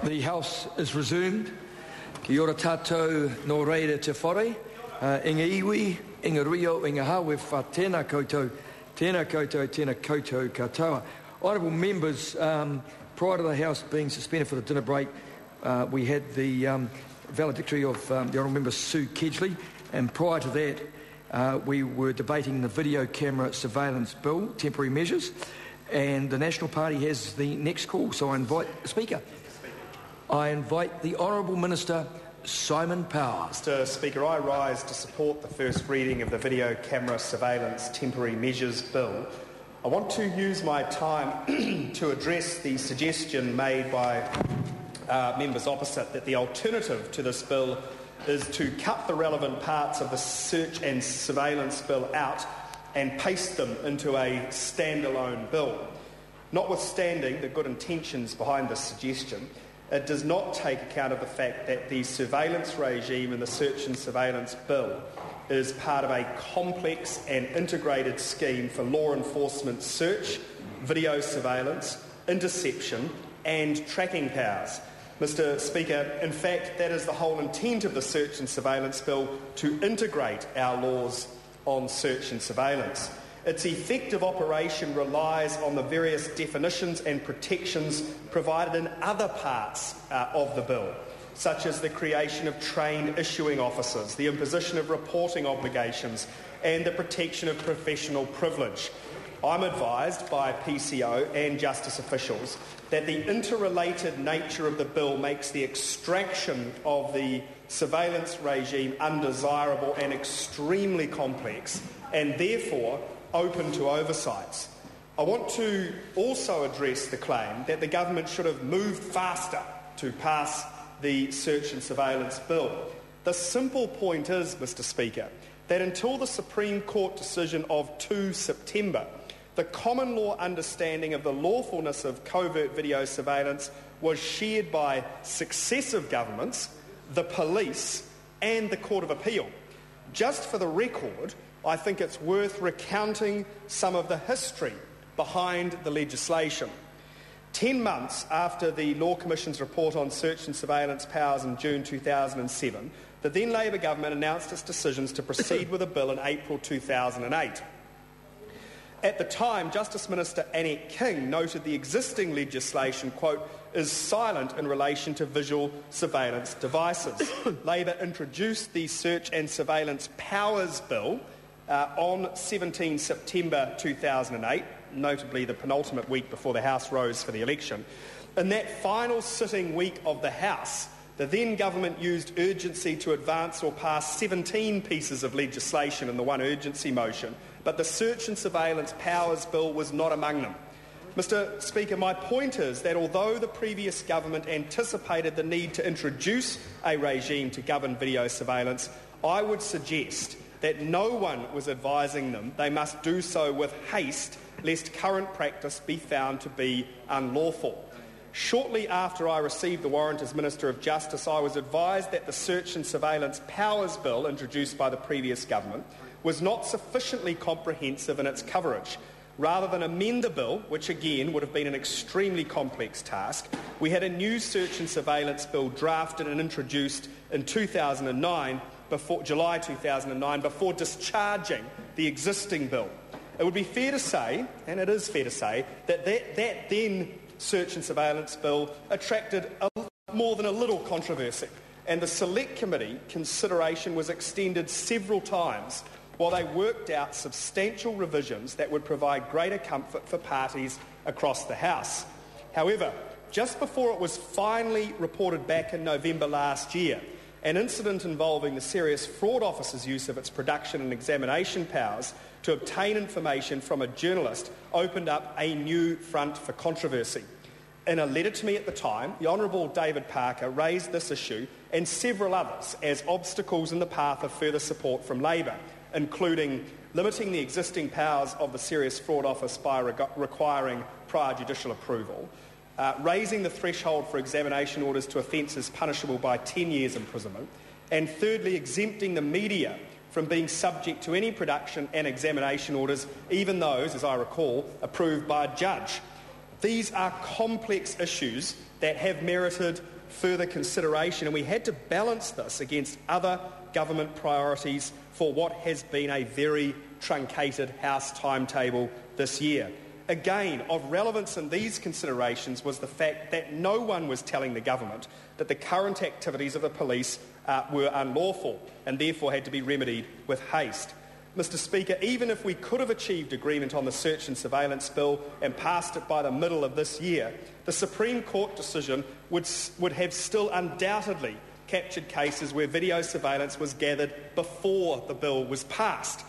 The House is resumed. Kia ora tātou no reira te whare. Inga iwi, inga rio, inga hawe wha tēnā koutou, tēnā koutou katoa. Honourable members, prior to the House being suspended for the dinner break, we had the valedictory of the Honourable Member Sue Kedgley, and prior to that we were debating the video camera surveillance bill, temporary measures, and the National Party has the next call, so I invite the Speaker. I invite the Honourable Minister Simon Power. Mr. Speaker, I rise to support the first reading of the Video Camera Surveillance Temporary Measures Bill. I want to use my time to address the suggestion made by members opposite that the alternative to this bill is to cut the relevant parts of the Search and Surveillance Bill out and paste them into a standalone bill. Notwithstanding the good intentions behind this suggestion, it does not take account of the fact that the surveillance regime in the Search and Surveillance Bill is part of a complex and integrated scheme for law enforcement search, video surveillance, interception and tracking powers. Mr. Speaker, in fact, that is the whole intent of the Search and Surveillance Bill, to integrate our laws on search and surveillance. Its effective operation relies on the various definitions and protections provided in other parts of the bill, such as the creation of trained issuing officers, the imposition of reporting obligations, and the protection of professional privilege. I'm advised by PCO and justice officials that the interrelated nature of the bill makes the extraction of the surveillance regime undesirable and extremely complex, and therefore open to oversights. I want to also address the claim that the government should have moved faster to pass the Search and Surveillance Bill. The simple point is, Mr. Speaker, that until the Supreme Court decision of 2 September, the common law understanding of the lawfulness of covert video surveillance was shared by successive governments, the police and the Court of Appeal. Just for the record, I think it's worth recounting some of the history behind the legislation. 10 months after the Law Commission's report on search and surveillance powers in June 2007, the then Labor government announced its decisions to proceed with a bill in April 2008. At the time, Justice Minister Annette King noted the existing legislation, quote, is silent in relation to visual surveillance devices. Labor introduced the Search and Surveillance Powers Bill on 17 September 2008, notably the penultimate week before the House rose for the election. In that final sitting week of the House, the then government used urgency to advance or pass 17 pieces of legislation in the one urgency motion, but the Search and Surveillance Powers Bill was not among them. Mr. Speaker, my point is that although the previous government anticipated the need to introduce a regime to govern video surveillance, I would suggest that no one was advising them they must do so with haste, lest current practice be found to be unlawful. Shortly after I received the warrant as Minister of Justice, I was advised that the Search and Surveillance Powers Bill, introduced by the previous government, was not sufficiently comprehensive in its coverage. Rather than amend the bill, which again would have been an extremely complex task, we had a new Search and Surveillance Bill drafted and introduced in July 2009, before discharging the existing bill. It would be fair to say, and it is fair to say, that then Search and Surveillance Bill attracted more than a little controversy, and the Select Committee consideration was extended several times while they worked out substantial revisions that would provide greater comfort for parties across the House. However, just before it was finally reported back in November last year, an incident involving the Serious Fraud Office's use of its production and examination powers to obtain information from a journalist opened up a new front for controversy. In a letter to me at the time, the Honourable David Parker raised this issue and several others as obstacles in the path of further support from Labor, including limiting the existing powers of the Serious Fraud Office by requiring prior judicial approval, raising the threshold for examination orders to offences punishable by 10 years imprisonment, and thirdly, exempting the media from being subject to any production and examination orders, even those, as I recall, approved by a judge. These are complex issues that have merited further consideration, and we had to balance this against other government priorities for what has been a very truncated House timetable this year. Again, of relevance in these considerations was the fact that no one was telling the government that the current activities of the police were unlawful and therefore had to be remedied with haste. Mr Speaker, even if we could have achieved agreement on the search and surveillance bill and passed it by the middle of this year, the Supreme Court decision would have still undoubtedly captured cases where video surveillance was gathered before the bill was passed.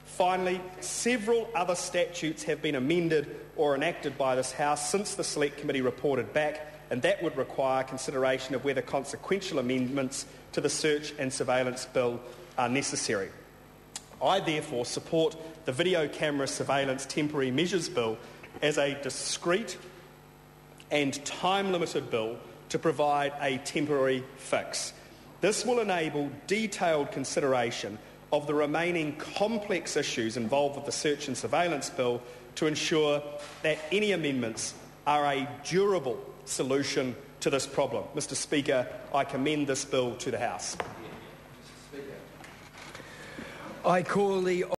Finally, several other statutes have been amended or enacted by this House since the Select Committee reported back, and that would require consideration of whether consequential amendments to the search and surveillance bill are necessary. I therefore support the Video Camera Surveillance Temporary Measures Bill as a discrete and time-limited bill to provide a temporary fix. This will enable detailed consideration of the remaining complex issues involved with the search and surveillance bill to ensure that any amendments are a durable solution to this problem. Mr Speaker, I commend this bill to the House. I call the